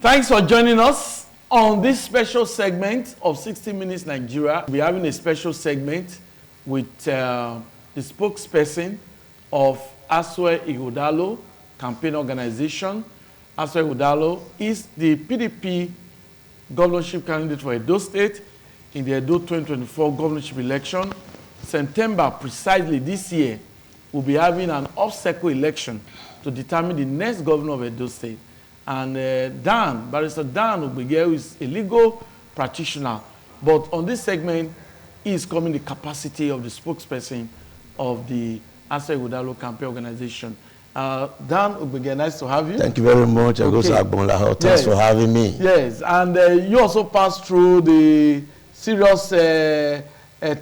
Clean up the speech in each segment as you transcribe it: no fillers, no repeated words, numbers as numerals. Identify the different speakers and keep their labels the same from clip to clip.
Speaker 1: Thanks for joining us on this special segment of 60 Minutes Nigeria. We're having a special segment with the spokesperson of Asue Ighodalo campaign organization. Asue Ighodalo is the PDP governorship candidate for Edo State in the Edo 2024 governorship election. September, precisely this year, we'll be having an off-cycle election to determine the next governor of Edo State. And Barrister Dan Ogbege is a legal practitioner, but on this segment, he is coming in the capacity of the spokesperson of the Asue Ighodalo campaign organization. Dan Ogbege, nice to have you.
Speaker 2: Thank you very much. Okay. Thanks for having me.
Speaker 1: Yes, and you also passed through the serious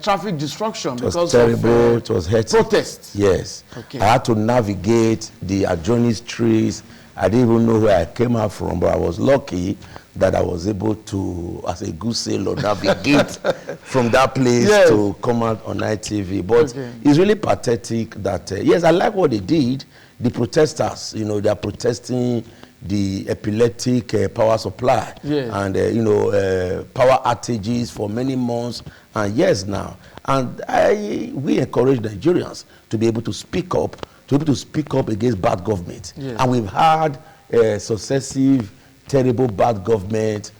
Speaker 1: traffic disruption because
Speaker 2: it was terrible. It was hectic.
Speaker 1: Protests.
Speaker 2: Yes.
Speaker 1: Okay.
Speaker 2: I had to navigate the adjoining trees. I didn't even know where I came out from, but I was lucky that I was able to, as a good sailor, navigate from that place to come out on ITV. But it's really pathetic that, yes, I like what they did. The protesters, you know, they are protesting the epileptic power supply and, power outages for many months and years now. And we encourage Nigerians to be able to speak up, against bad government. Yes. And we've had successive, terrible bad government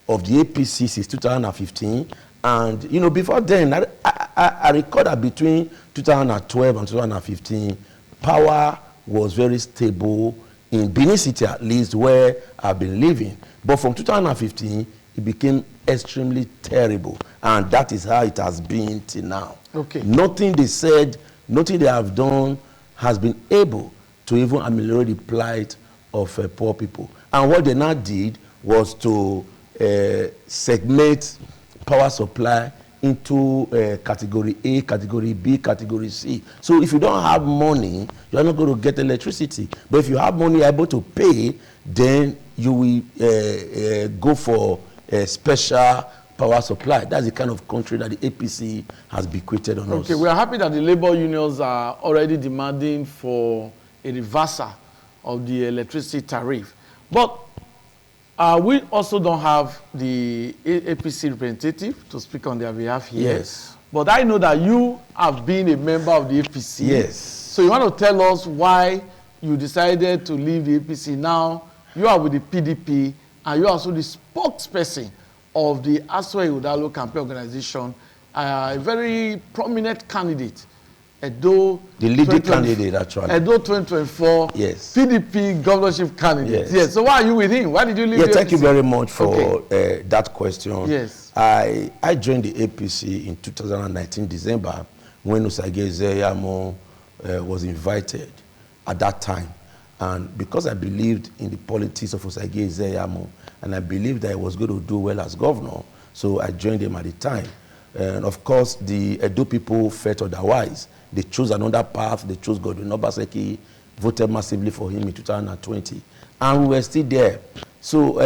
Speaker 2: of the APC since 2015. And, you know, before then, I recall that between 2012 and 2015, power was very stable in Benin City, at least, where I've been living. But from 2015, it became extremely terrible. And that is how it has been till now.
Speaker 1: Okay.
Speaker 2: Nothing they said, nothing they have done has been able to even ameliorate the plight of poor people. And what they now did was to segment power supply into category A, category B, category C. So if you don't have money, you're not going to get electricity. But if you have money, you're able to pay, then you will go for a special power supply. That's the kind of country that the APC has bequeathed on us.
Speaker 1: Okay, we are happy that the labor unions are already demanding for a reversal of the electricity tariff. But we also don't have the APC representative to speak on their behalf here.
Speaker 2: Yes.
Speaker 1: But I know that you have been a member of the APC.
Speaker 2: Yes.
Speaker 1: So you want to tell us why you decided to leave the APC now? You are with the PDP and you're also the spokesperson of the Asue Ighodalo campaign organization, a very prominent candidate, Edo.
Speaker 2: The leading candidate, actually.
Speaker 1: Edo 2024 PDP governorship candidate. Yes. So why are you with him? Why did you leave the APC?
Speaker 2: Thank you very much for that question.
Speaker 1: Yes.
Speaker 2: I joined the APC in 2019 December when Asue Ighodalo was invited at that time. And because I believed in the politics of Asue Ighodalo, and I believed that I was going to do well as governor, so I joined him at the time. And of course, the Edo people felt otherwise. They chose another path. They chose Godwin Obaseki, voted massively for him in 2020. And we were still there. So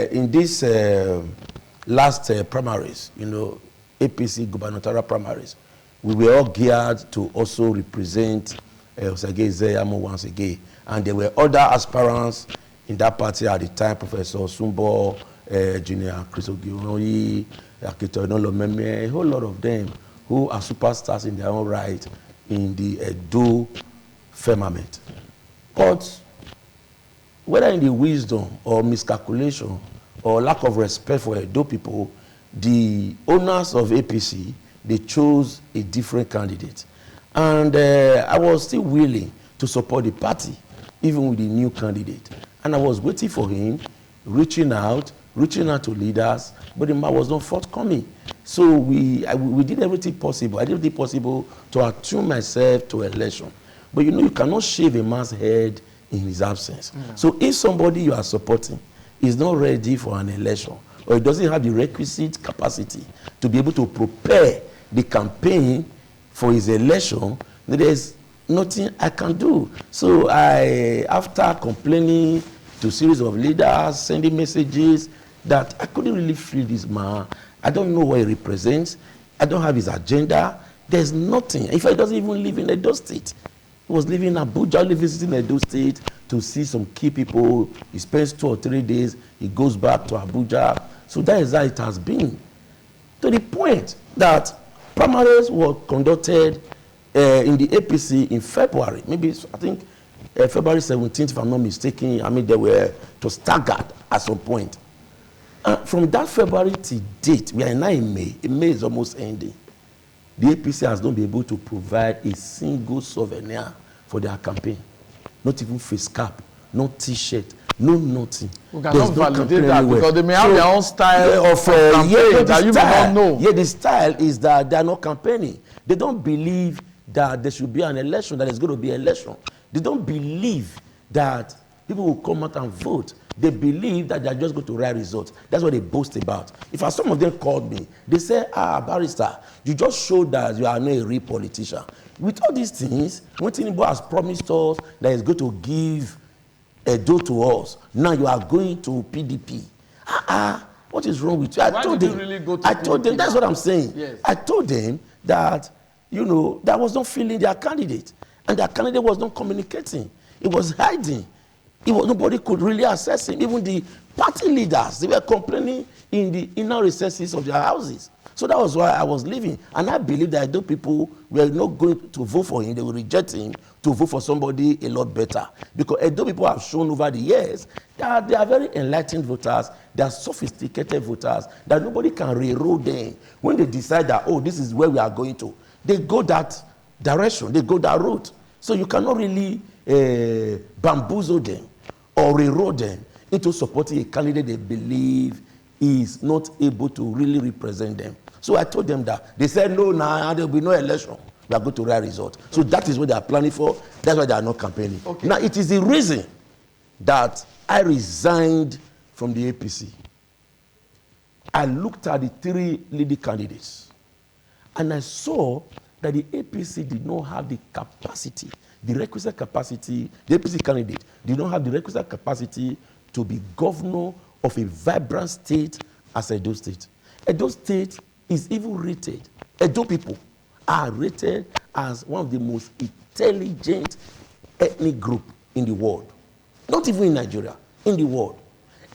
Speaker 2: in this last primaries, you know, APC gubernatorial primaries, we were all geared to also represent Asue Ighodalo once again. And there were other aspirants in that party at the time, Professor Sumbo, Junior Chrisogioni, a whole lot of them who are superstars in their own right in the Edo firmament. But whether in the wisdom or miscalculation or lack of respect for Edo people, the owners of APC, they chose a different candidate. And I was still willing to support the party, even with the new candidate. And I was waiting for him, reaching out to leaders, but the man was not forthcoming. So we did everything possible. I did everything possible to attune myself to election. But you know, you cannot shave a man's head in his absence. So if somebody you are supporting is not ready for an election, or it doesn't have the requisite capacity to be able to prepare the campaign for his election, then there's nothing I can do. So after complaining to a series of leaders, sending messages that I couldn't really feel this man. I don't know what he represents. I don't have his agenda. There's nothing. In fact, he doesn't even live in Edo State. He was living in Abuja, only visiting Edo State to see some key people. He spends 2 or 3 days. He goes back to Abuja. So that is how it has been. To the point that primaries were conducted in the APC in February. Maybe, I think, February 17th, if I'm not mistaken. I mean, they were staggered at some point. From that February to date, we are now in May. May is almost ending. The APC has not been able to provide a single souvenir for their campaign. Not even face cap, no T-shirt, no nothing.
Speaker 1: We cannot validate that because they may have their own style of campaign that you may not know.
Speaker 2: Yeah, the style is that they are not campaigning. They don't believe that there should be an election, that there's going to be an election. They don't believe that people will come out and vote. They believe that they are just going to write results. That's what they boast about. If some of them called me, they say, barrister, you just showed that you are not a real politician. With all these things, when Tinubu has promised us that he's going to give EDO to us, now you are going to PDP. What is wrong with you? I told them, that's what I'm saying. Yes. I told them that, that was not feeling their candidate. And their candidate was not communicating. It was hiding. Nobody could really assess him. Even the party leaders, they were complaining in the inner recesses of their houses. So that was why I was leaving. And I believe that EDO people were not going to vote for him. They will reject him to vote for somebody a lot better. Because EDO people have shown over the years that they are very enlightened voters. They are sophisticated voters. That nobody can railroad them. When they decide that, this is where we are going to, they go that direction. They go that route. So you cannot really bamboozle them or railroad them into supporting a candidate they believe is not able to really represent them. So I told them that. They said, no, there will be no election. We are going to write result. So that is what they are planning for. That's why they are not campaigning. Okay. Now, it is the reason that I resigned from the APC. I looked at the 3 leading candidates, and I saw that the APC did not have the capacity, the requisite capacity. The APC candidate did not have the requisite capacity to be governor of a vibrant state as Edo State. Edo State is even rated. Edo people are rated as one of the most intelligent ethnic group in the world. Not even in Nigeria, in the world.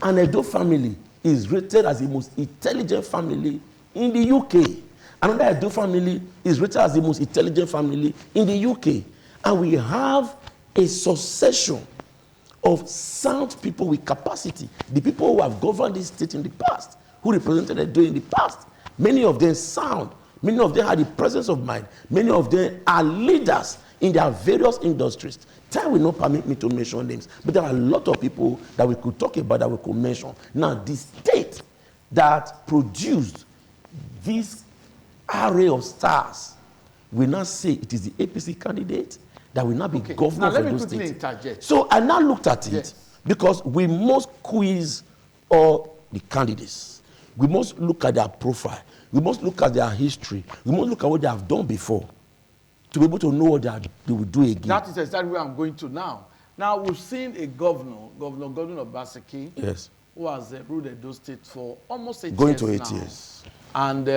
Speaker 2: And Edo family is rated as the most intelligent family in the UK. Another Edo family is rated as the most intelligent family in the UK. And we have a succession of sound people with capacity. The people who have governed this state in the past, who represented Edo in the past, many of them sound. Many of them had the presence of mind. Many of them are leaders in their various industries. Time will not permit me to mention names, but there are a lot of people that we could talk about, that we could mention. Now, the state that produced this array of stars will not say it is the APC candidate that will not be governor of Edo State. Interject. So I now looked at it because we must quiz all the candidates. We must look at their profile. We must look at their history. We must look at what they have done before to be able to know what they will do again.
Speaker 1: That is exactly where I'm going to now. Now, we've seen a Governor Obaseki,
Speaker 2: yes,
Speaker 1: who has ruled Edo State for almost 8 years
Speaker 2: going to 8
Speaker 1: now.
Speaker 2: years.
Speaker 1: And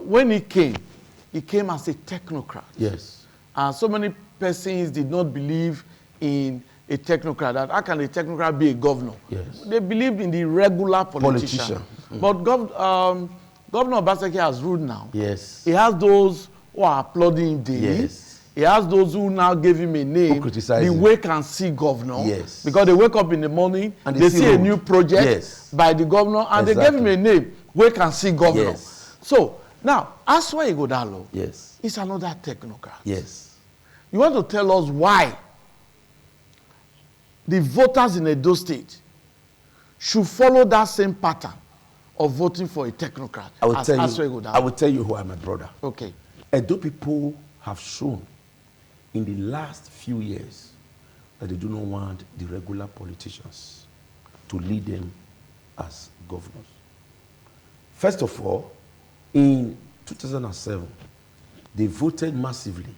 Speaker 1: when he came as a technocrat.
Speaker 2: Yes.
Speaker 1: And so many persons did not believe in a technocrat. That how can a technocrat be a governor?
Speaker 2: Yes.
Speaker 1: They believed in the regular politician. But Governor Obaseki has ruled now.
Speaker 2: Yes.
Speaker 1: He has those who are applauding daily. Yes. He has those who now gave him a name, the wake and see governor.
Speaker 2: Yes.
Speaker 1: Because they wake up in the morning, and they see a new project by the governor, and they gave him a name, wake and see governor.
Speaker 2: Yes.
Speaker 1: So now, Asue Ighodalo
Speaker 2: yes,
Speaker 1: is another technocrat.
Speaker 2: Yes.
Speaker 1: You want to tell us why the voters in Edo State should follow that same pattern of voting for a technocrat as Asue Ighodalo?
Speaker 2: I will tell you who are my brother.
Speaker 1: Okay.
Speaker 2: Edo people have shown in the last few years that they do not want the regular politicians to lead them as governors. First of all, in 2007, they voted massively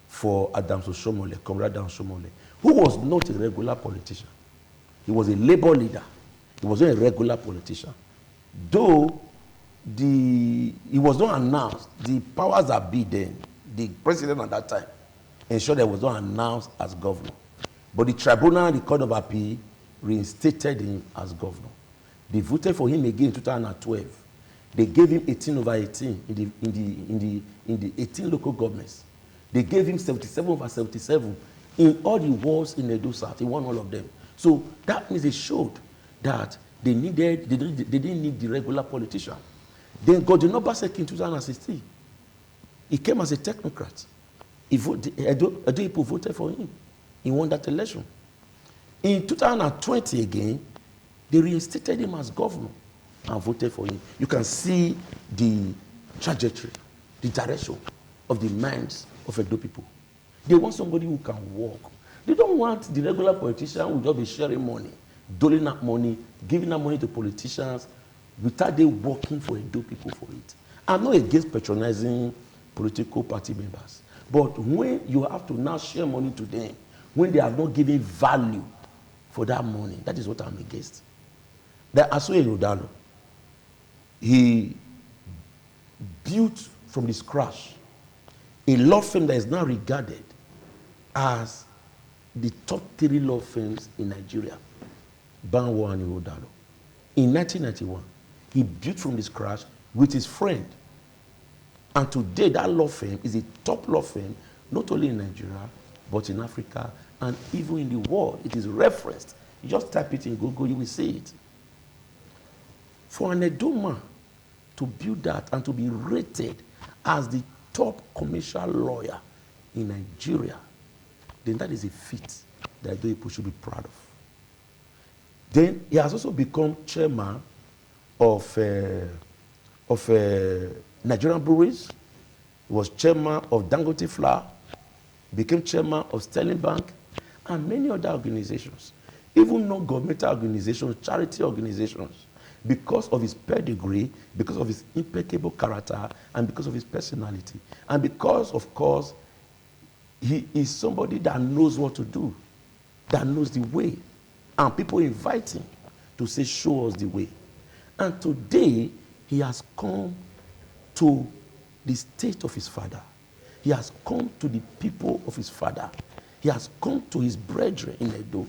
Speaker 2: for Adams Oshomole, Comrade Adams Oshomole, who was not a regular politician. He was a labor leader. He was not a regular politician. Though he was not announced, the powers that be then, the president at that time, ensured that he was not announced as governor. But the tribunal, the Court of Appeal, reinstated him as governor. They voted for him again in 2012. They gave him 18/18 in the 18 local governments. They gave him 77/77 in all the wards in Edo South. He won all of them. So that means they showed that they didn't need the regular politician. Then Godwin Obaseki in 2016, he came as a technocrat. Edo people voted for him. He won that election. In 2020 again, they reinstated him as governor and voted for him. You can see the trajectory, the direction of the minds of Edo people. They want somebody who can work. They don't want the regular politician who will just be sharing money, doling out money, giving out money to politicians without they working for Edo people for it. I'm not against patronizing political party members. But when you have to now share money to them, when they are not giving value for that money, that is what I'm against. The Asue Ighodalo, he built from the scratch a law firm that is now regarded as the top 3 law firms in Nigeria, Banwo and Ighodalo. In 1991, he built from the scratch with his friend. And today, that law firm is a top law firm, not only in Nigeria, but in Africa, and even in the world. It is referenced. You just type it in Google, you will see it. For an Edo man to build that and to be rated as the top commercial lawyer in Nigeria, then that is a feat that Edo people should be proud of. Then he has also become chairman of Nigerian breweries. He was chairman of Dangote Flour, became chairman of Sterling Bank, and many other organizations, even non-governmental organizations, charity organizations, because of his pedigree, because of his impeccable character, and because of his personality. And because, of course, he is somebody that knows what to do, that knows the way. And people invite him to say, show us the way. And today, he has come to the state of his father. He has come to the people of his father. He has come to his brethren in Edo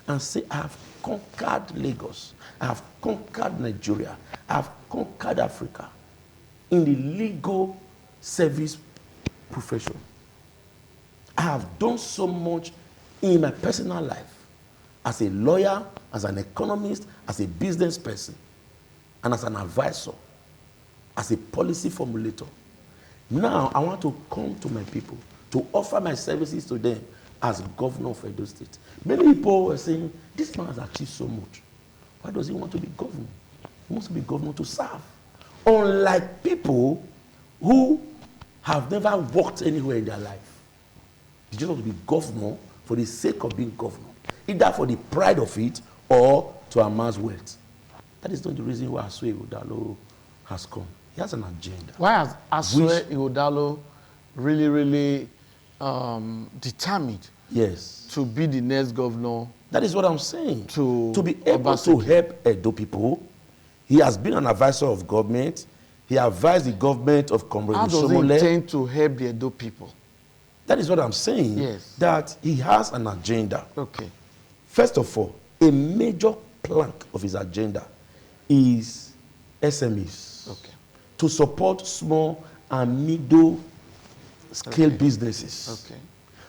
Speaker 2: and say, I have conquered Lagos. I have conquered Nigeria. I have conquered Africa in the legal service profession. I have done so much in my personal life as a lawyer, as an economist, as a business person, and as an advisor, as a policy formulator. Now, I want to come to my people, to offer my services to them as governor of Edo State. Many people were saying, this man has achieved so much. Why does he want to be governor? He wants to be governor to serve. Unlike people who have never worked anywhere in their life. They just want to be governor for the sake of being governor, either for the pride of it or to amass wealth. That is not the reason why Asue Ighodalo has come. He has an agenda.
Speaker 1: Why has Asue Ighodalo really determined to be the next governor?
Speaker 2: That is what I'm saying.
Speaker 1: To
Speaker 2: be able to help Edo people, he has been an advisor of government. He advised the government of Comrade
Speaker 1: How does he intend to help the Edo people?
Speaker 2: That is what I'm saying.
Speaker 1: Yes.
Speaker 2: That he has an agenda.
Speaker 1: Okay.
Speaker 2: First of all, a major plank of his agenda is SMEs.
Speaker 1: Okay.
Speaker 2: To support small and middle scale businesses.
Speaker 1: Okay.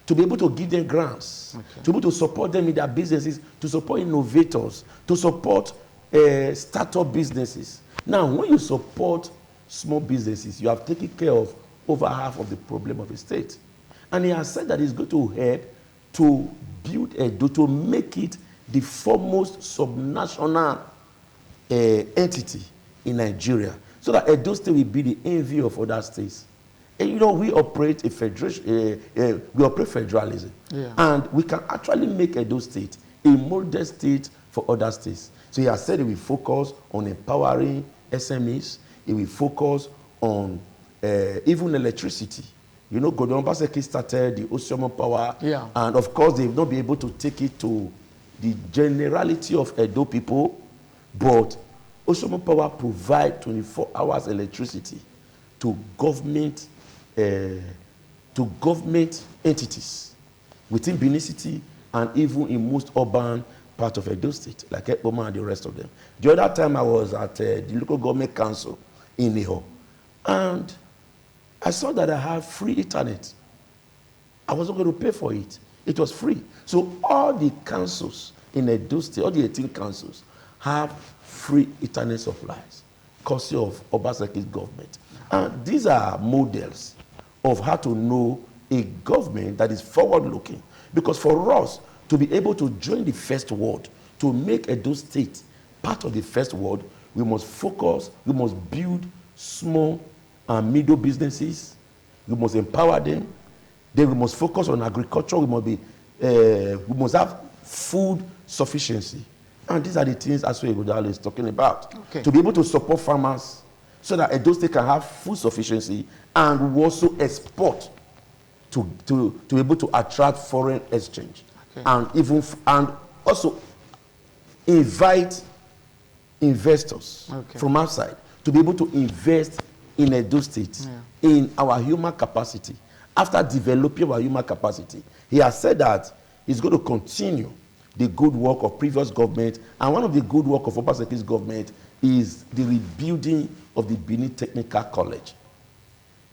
Speaker 2: To be able to give them grants.
Speaker 1: Okay.
Speaker 2: To be able to support them in their businesses. To support innovators. To support startup businesses. Now, when you support small businesses, you have taken care of over half of the problem of the state. And he has said that he's going to help to build Edo, to make it the foremost subnational entity in Nigeria, so that Edo State will be the envy of other states. And you know, we operate a federation, we operate federalism.
Speaker 1: Yeah.
Speaker 2: And we can actually make Edo State a model state for other states. So he has said he will focus on empowering SMEs. He will focus on even electricity. You know, Godwin Obaseki started the Osimo Power.
Speaker 1: Yeah.
Speaker 2: And of course, they will not be able to take it to the generality of Edo people. But Osimo Power provide 24 hours electricity to government entities within Benin City and even in most urban parts of Edo State, like Ekpoma and the rest of them. The other time I was at the local government council in EDO, and I saw that I had free internet. I wasn't going to pay for it. It was free. So all the councils in Edo State, all the 18 councils, have free internet supplies, courtesy of Obasanjo's government. And these are models of how to know a government that is forward-looking. Because for us to be able to join the first world, to make Edo State part of the first world, we must focus, we must build small and middle businesses, we must empower them, then we must focus on agriculture, we must have food sufficiency. And these are the things Asue Ighodalo is talking about. Okay. To be able to support farmers so that Edo State can have food sufficiency, and we also export to be able to attract foreign exchange. Okay. And also invite investors from outside to be able to invest in Edo State in our human capacity. After developing our human capacity, he has said that he's going to continue the good work of previous government, and one of the good work of Obasanjo's government is the rebuilding of the Benin Technical College.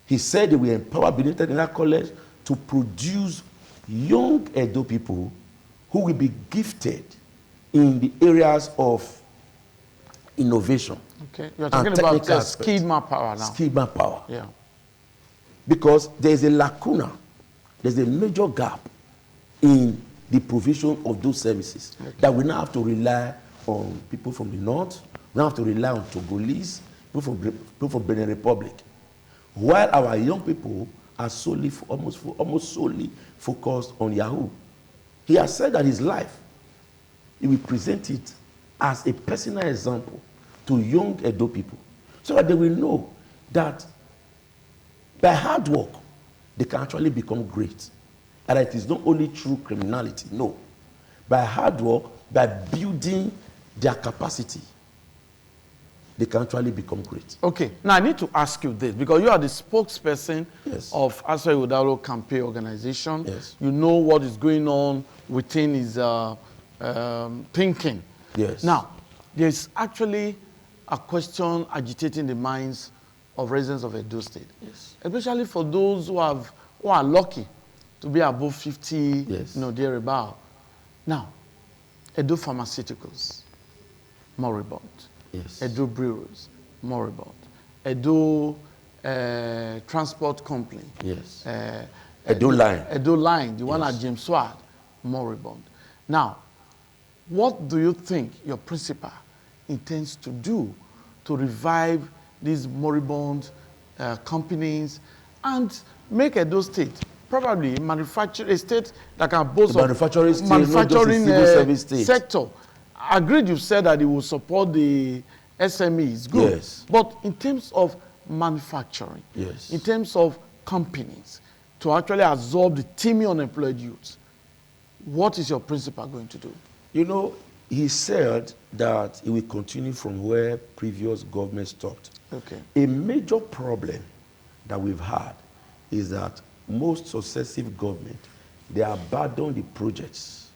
Speaker 2: He said they will empower Benin Technical College to produce young Edo people who will be gifted in the areas of innovation.
Speaker 1: Okay, you're talking about skilled manpower now.
Speaker 2: Skilled manpower.
Speaker 1: Yeah.
Speaker 2: Because there's a lacuna, there's a major gap in the provision of those services that we now have to rely on people from the north, we now have to rely on Togolese, people from Benin Republic, while our young people are almost solely focused on Yahoo. He has said that his life, he will present it as a personal example to young Edo people, so that they will know that by hard work, they can actually become great. And it is not only through criminality, no. By hard work, by building their capacity, they can actually become great.
Speaker 1: Okay, now I need to ask you this, because you are the spokesperson of Asue Ighodalo campaign organization.
Speaker 2: Yes.
Speaker 1: You know what is going on within his thinking.
Speaker 2: Yes.
Speaker 1: Now, there's actually a question agitating the minds of residents of Edo State, especially for those who are lucky to be above 50, thereabout. Now, Edo Pharmaceuticals, moribund.
Speaker 2: Yes.
Speaker 1: Edo Breweries, moribund. Edo Transport Company.
Speaker 2: Yes. Edo Line.
Speaker 1: Edo Line, the one at James Sward, moribund. Now, what do you think your principal intends to do to revive these moribund companies and make Edo State probably a state that can boast of
Speaker 2: manufacturing
Speaker 1: service sector? Agreed, you said that it will support the SMEs, good.
Speaker 2: Yes.
Speaker 1: But in terms of manufacturing, in terms of companies, to actually absorb the teeming unemployed youth, what is your principal going to do?
Speaker 2: You know, he said that he will continue from where previous government stopped.
Speaker 1: Okay.
Speaker 2: A major problem that we've had is that most successive government, they abandon the projects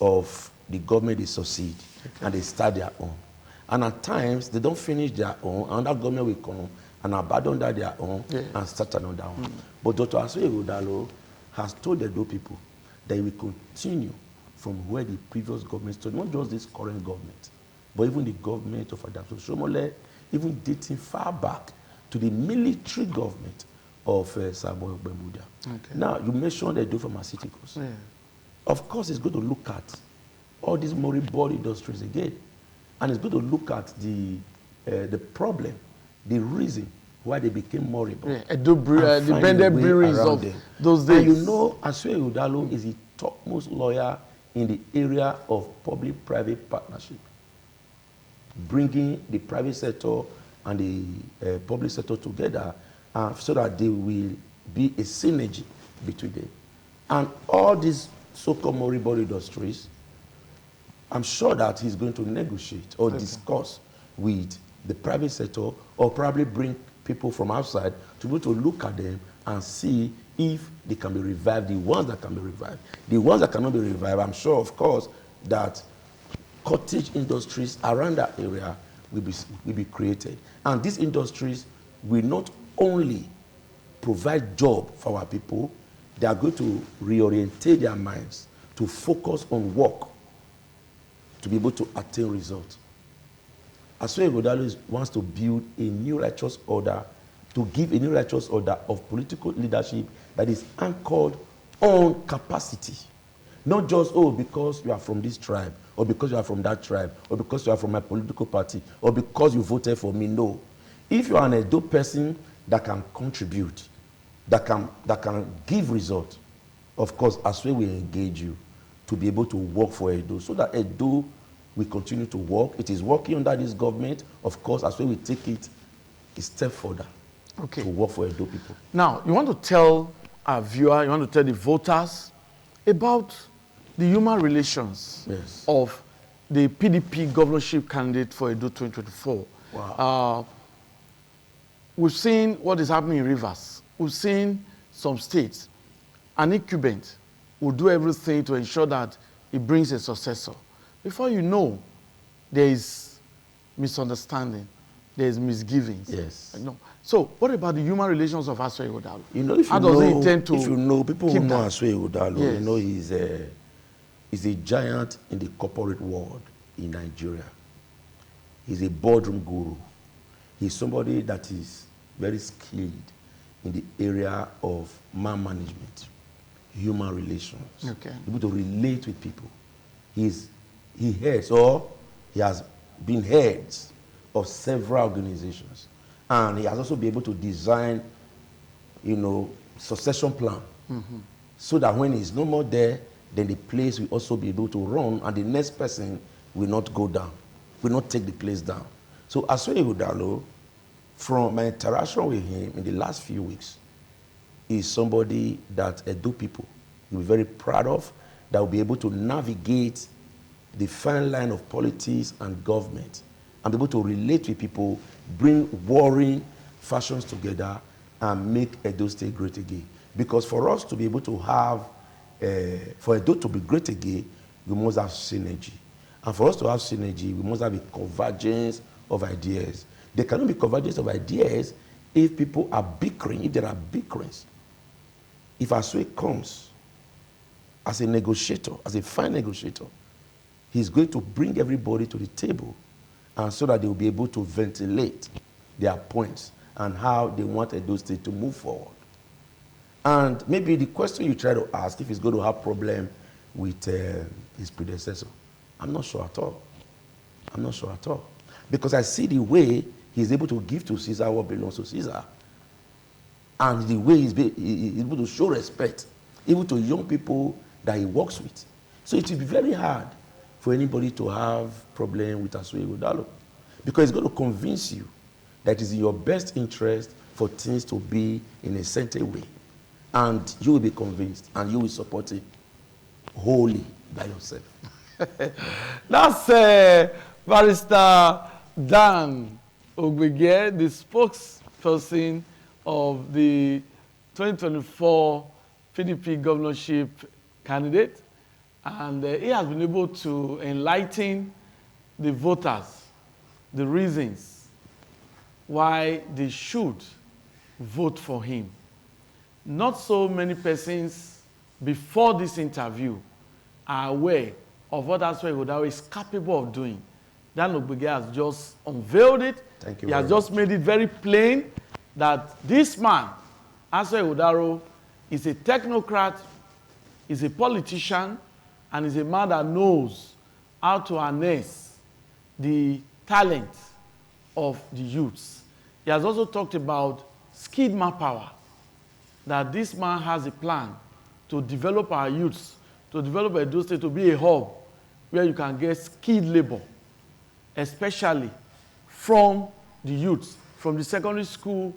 Speaker 2: of the government they succeed, and they start their own. And at times, they don't finish their own, another government will come and abandon that their own and start another one. But Dr. Asue Ighodalo has told the Edo people that he will continue from where the previous government stood, not just this current government, but even the government of Adamson Shomole, even dating far back to the military government of Sabo Bemuda. Now, you mentioned the Edo Pharmaceuticals. Of course, it's going to look at all these moribund industries again, and it's going to look at the problem, the reason why they became moribund.
Speaker 1: The branded breweries of those days.
Speaker 2: And you know, Asue Ighodalo is the topmost lawyer in the area of public-private partnership, bringing the private sector and the public sector together so that there will be a synergy between them. And all these so-called moribund industries, I'm sure that he's going to negotiate or discuss with the private sector, or probably bring people from outside to be able to look at them and see if they can be revived, the ones that can be revived. The ones that cannot be revived, I'm sure, of course, that cottage industries around that area will be created. And these industries will not only provide job for our people, they are going to reorientate their minds to focus on work to be able to attain results. Asue Ighodalo wants to build a new righteous order, to give a new righteous order of political leadership that is anchored on capacity. Not just, oh, because you are from this tribe, or because you are from that tribe, or because you are from my political party, or because you voted for me. No. If you are an EDO person that can contribute, that can give results, of course, Asue will engage you to be able to work for EDO, so that EDO will continue to work. It is working under this government. Of course, Asue will take it a step further to work for EDO people.
Speaker 1: Now, you want to tell our viewer, you want to tell the voters about the human relations of the PDP governorship candidate for EDO 2024.
Speaker 2: Wow.
Speaker 1: We've seen what is happening in Rivers. We've seen some states. An incumbent will do everything to ensure that it brings a successor. Before you know, there is misunderstanding, there is misgivings.
Speaker 2: Yes.
Speaker 1: No. So, what about the human relations of Asue Ighodalo?
Speaker 2: You know, if you know, people who know Asue Ighodalo, you know he's a giant in the corporate world in Nigeria. He's a boardroom guru. He's somebody that is very skilled in the area of man management, human relations, able to relate with people. He heads, or he has been heads of several organizations. And he has also been able to design, you know, succession plan. So that when he's no more there, then the place will also be able to run, and the next person will not go down, will not take the place down. So Asue Ighodalo, from my interaction with him in the last few weeks, is somebody that EDO people will be very proud of, that will be able to navigate the fine line of politics and government and be able to relate with people, bring warring factions together, and make Edo State great again. Because for us to be able to have, for Edo to be great again, we must have synergy. And for us to have synergy, we must have a convergence of ideas. There cannot be convergence of ideas if people are bickering, if there are bickerings. If Asue comes as a negotiator, as a fine negotiator, he's going to bring everybody to the table, and so that they will be able to ventilate their points and how they want Edo State to move forward. And maybe the question you try to ask, if he's going to have problem with his predecessor, I'm not sure at all. I'm not sure at all. Because I see the way he's able to give to Caesar what belongs to Caesar. And the way he's able to show respect, even to young people that he works with. So it will be very hard for anybody to have problem with Asue Ighodalo. Because he's going to convince you that it is in your best interest for things to be in a certain way. And you will be convinced, and you will support it wholly by yourself.
Speaker 1: That's Barrister Dan Ogbege, the spokesperson of the 2024 PDP governorship candidate. And he has been able to enlighten the voters the reasons why they should vote for him. Not so many persons before this interview are aware of what Asue Ighodalo is capable of doing. Dan Ogbege has just unveiled it.
Speaker 2: Thank you.
Speaker 1: He has just made it very plain that this man, Asue Ighodalo, is a technocrat, is a politician, and is a man that knows how to harness the talent of the youths. He has also talked about skilled manpower, that this man has a plan to develop our youths, to develop Edo State to be a hub where you can get skilled labor, especially from the youths, from the secondary school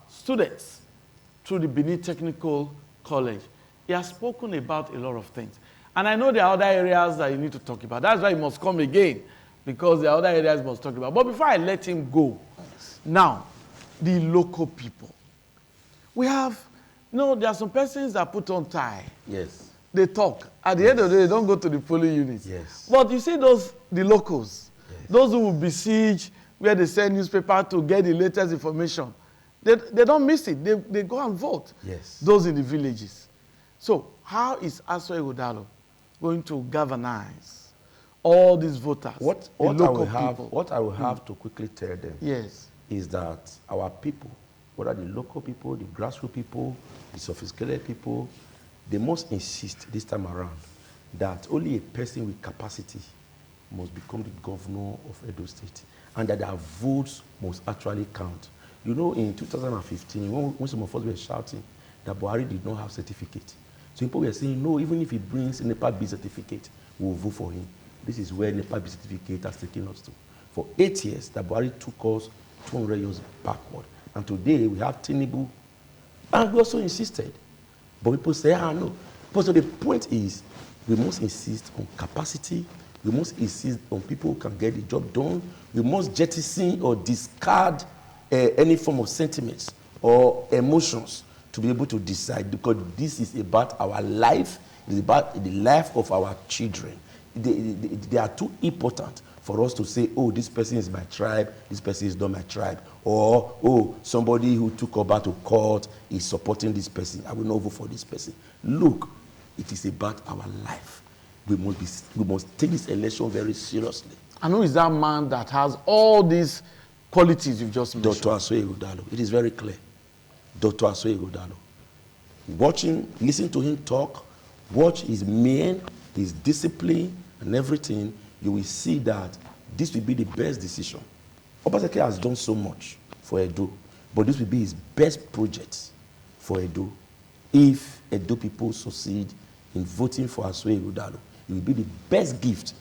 Speaker 1: students through the Benin Technical College. He has spoken about a lot of things. And I know there are other areas that you need to talk about. That's why he must come again, because there are other areas he must talk about. But before I let him go, now, the local people. We have, there are some persons that put on tie.
Speaker 2: Yes.
Speaker 1: They talk. At the end of the day, they don't go to the polling units.
Speaker 2: Yes.
Speaker 1: But you see the locals, those who will besiege where they send newspaper to get the latest information. They don't miss it. They go and vote.
Speaker 2: Yes.
Speaker 1: Those in the villages. So how is Asue Ighodalo going to galvanize all these voters,
Speaker 2: What I will have to quickly tell them is that our people, whether the local people, the grassroots people, the sophisticated people, they must insist this time around that only a person with capacity must become the governor of Edo State, and that their votes must actually count. You know, in 2015, when some of us were shouting that Buhari did not have certificate, so people were saying, no, even if he brings a NEPA B certificate, we'll vote for him. This is where NEPA B certificate has taken us to. For 8 years, that Buhari took us 200 years backward. And today, we have Tinubu. And we also insisted. But people say, no. But so the point is, we must insist on capacity. We must insist on people who can get the job done. We must jettison or discard any form of sentiments or emotions to be able to decide, because this is about our life. It is about the life of our children. They are too important for us to say, oh, this person is my tribe, this person is not my tribe, or, oh, somebody who took Oba to court is supporting this person, I will not vote for this person. Look, it is about our life. We must take this election very seriously. And
Speaker 1: who is that man that has all these qualities you've just mentioned?
Speaker 2: Dr. Asue Ighodalo. It is very clear. Dr. Asue Ighodalo. Watch him, listen to him talk, watch his mien, his discipline, and everything. You will see that this will be the best decision. Obaseki has done so much for Edo, but this will be his best project for Edo. If Edo people succeed in voting for Asue Ighodalo, it will be the best gift,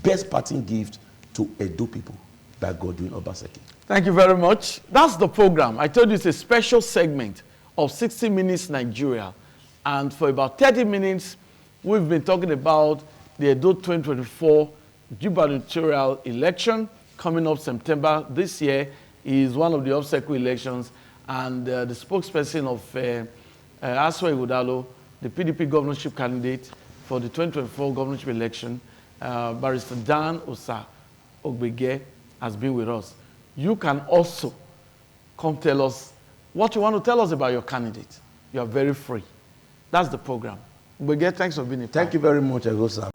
Speaker 2: best parting gift to Edo people by Godwin Obaseki.
Speaker 1: Thank you very much. That's the program. I told you it's a special segment of 60 Minutes Nigeria. And for about 30 minutes, we've been talking about the Edo 2024 gubernatorial election coming up September this year. Is one of the obstacle elections, and the spokesperson of Asue Ighodalo, the PDP governorship candidate for the 2024 governorship election, Barrister Dan Osa Ogbege, has been with us. You can also come tell us what you want to tell us about your candidate. You are very free. That's the program. Ogbege, thanks for being a part.
Speaker 2: Thank you very much, Agosa.